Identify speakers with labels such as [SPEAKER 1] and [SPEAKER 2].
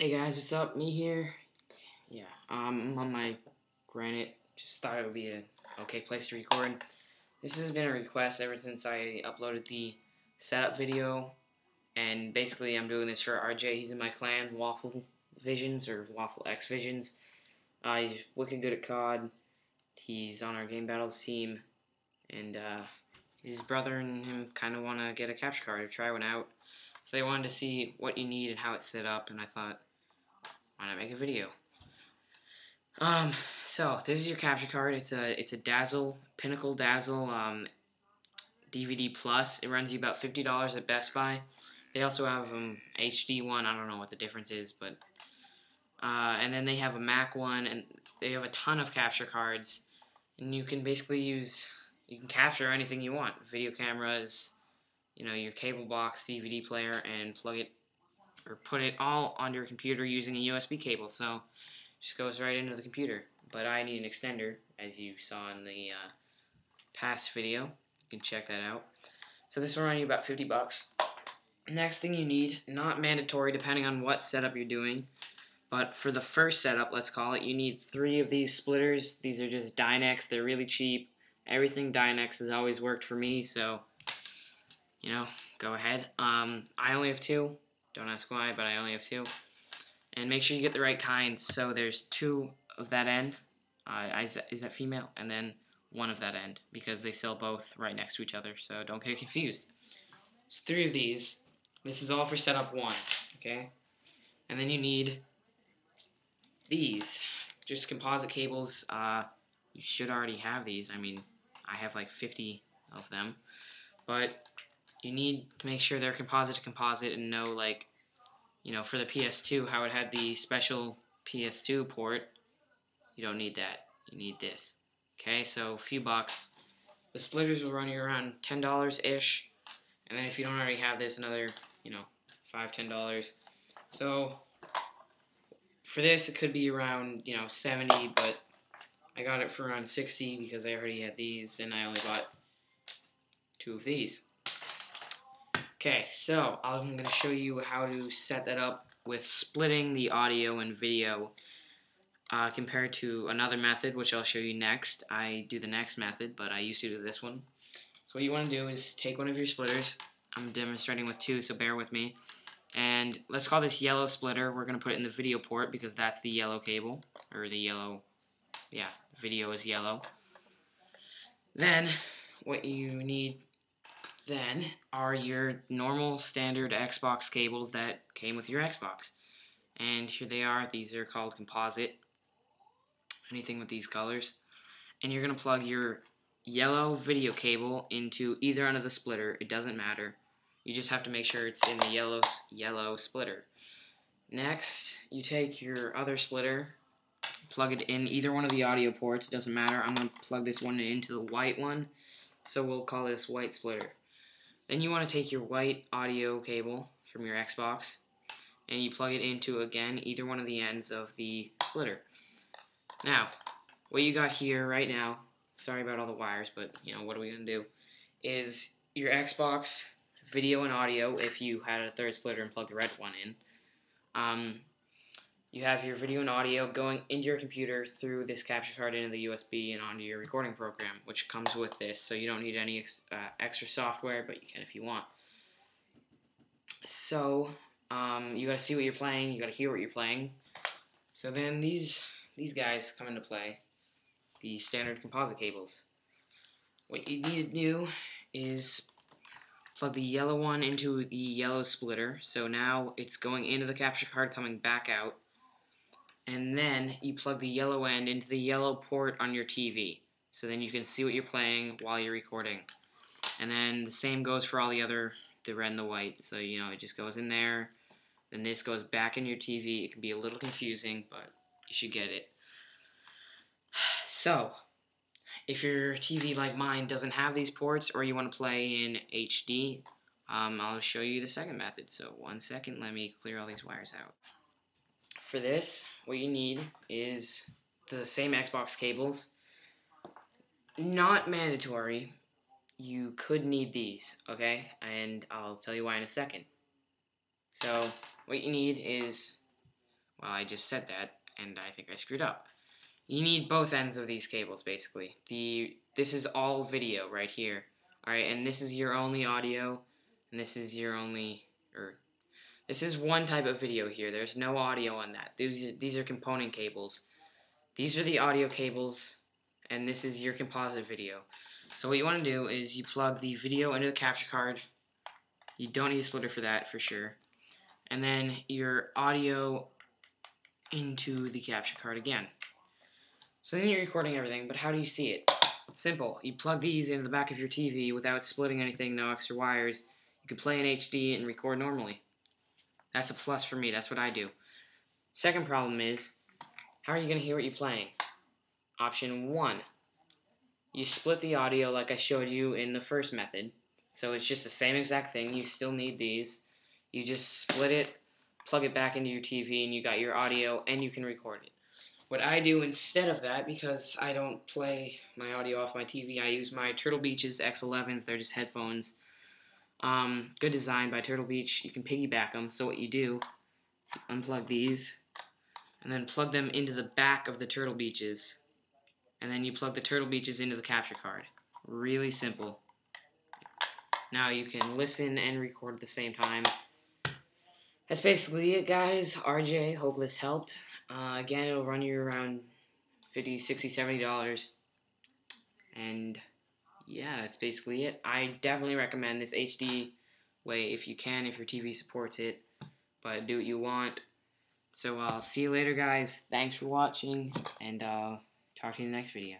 [SPEAKER 1] Hey guys, what's up? Me here. Yeah, I'm on my Granite. Just thought it would be a okay place to record. This has been a request ever since I uploaded the setup video, and basically I'm doing this for RJ. He's in my clan, Waffle Visions or Waffle X Visions. He's wicked good at COD. He's on our Game Battles team, and his brother and him kind of want to get a capture card or try one out. So they wanted to see what you need and how it's set up, and I thought, why not make a video? So this is your capture card. It's a Dazzle, Pinnacle Dazzle DVD Plus. It runs you about $50 at Best Buy. They also have HD one. I don't know what the difference is, but and then they have a Mac one, and they have a ton of capture cards, and you can basically you can capture anything you want. Video cameras, your cable box, DVD player, and plug it or put it all on your computer using a USB cable. So it just goes right into the computer. But I need an extender, as you saw in the past video. You can check that out. So this will run you about 50 bucks. Next thing you need, not mandatory depending on what setup you're doing, but for the first setup, let's call it, you need 3 of these splitters. These are just Dynex. They're really cheap. Everything Dynex has always worked for me, so go ahead. I only have 2. Don't ask why, but I only have 2. And make sure you get the right kind. So there's 2 of that end. Is that female? And then 1 of that end, because they sell both right next to each other. So don't get confused. So 3 of these. This is all for setup 1. Okay. And then you need these, just composite cables. You should already have these. I mean, I have like 50 of them, but you need to make sure they're composite to composite and know, like, for the PS2, how it had the special PS2 port. You don't need that. You need this. Okay, so a few bucks. The splitters will run you around $10-ish, and then if you don't already have this, another, $5, $10. So for this, it could be around, 70, but I got it for around 60 because I already had these, and I only bought 2 of these. Okay, so I'm going to show you how to set that up with splitting the audio and video compared to another method, which I'll show you next. I do the next method, but I used to do this one. So what you want to do is take one of your splitters. I'm demonstrating with 2, so bear with me. And let's call this yellow splitter. We're going to put it in the video port because that's the yellow cable, or the yellow, video is yellow. Then what you need then are your normal standard Xbox cables that came with your Xbox. And here they are. These are called composite. Anything with these colors. And you're going to plug your yellow video cable into either end of the splitter. It doesn't matter. You just have to make sure it's in the yellow splitter. Next, you take your other splitter, plug it in either one of the audio ports. It doesn't matter. I'm going to plug this one into the white one. So we'll call this white splitter. Then you want to take your white audio cable from your Xbox and you plug it into, again, either one of the ends of the splitter. Now, what you got here right now, sorry about all the wires, but, what are we going to do, is your Xbox video and audio, if you had a third splitter and plugged the red one in. You have your video and audio going into your computer through this capture card into the USB and onto your recording program, which comes with this, so you don't need any extra software, but you can if you want. So, you gotta see what you're playing, you gotta hear what you're playing. So then these guys come into play, the standard composite cables. What you need to do is plug the yellow one into the yellow splitter, so now it's going into the capture card, coming back out. And then you plug the yellow end into the yellow port on your TV. So then you can see what you're playing while you're recording. And then the same goes for all the red and the white. So, it just goes in there. Then this goes back in your TV. It can be a little confusing, but you should get it. So, if your TV, like mine, doesn't have these ports or you want to play in HD, I'll show you the second method. So, 1 second. Let me clear all these wires out. For this, what you need is the same Xbox cables. Not mandatory. You could need these, okay? And I'll tell you why in a second. So, what you need is Well, I just said that, and I think I screwed up. You need both ends of these cables, basically. This is all video right here. Alright, and this is your only audio, and this is your only, this is one type of video here. There's no audio on that. These are component cables. These are the audio cables, and this is your composite video. So what you want to do is you plug the video into the capture card. You don't need a splitter for that, for sure. And then your audio into the capture card again. So then you're recording everything, but how do you see it? Simple. You plug these into the back of your TV without splitting anything, no extra wires. You can play in HD and record normally. That's a plus for me. That's what I do. Second problem is, how are you going to hear what you're playing? Option 1. You split the audio like I showed you in the first method. So it's just the same exact thing. You still need these. You just split it, plug it back into your TV, and you got your audio, and you can record it. What I do instead of that, because I don't play my audio off my TV, I use my Turtle Beach's X11s. They're just headphones. Good design by Turtle Beach. You can piggyback them. So what you do is you unplug these, and then plug them into the back of the Turtle Beaches. And then you plug the Turtle Beaches into the capture card. Really simple. Now you can listen and record at the same time. That's basically it, guys. RJ, hope this helped. Again, it'll run you around $50, $60, $70. And yeah, that's basically it. I definitely recommend this HD way if you can, if your TV supports it. But do what you want. So I'll see you later, guys. Thanks for watching, and talk to you in the next video.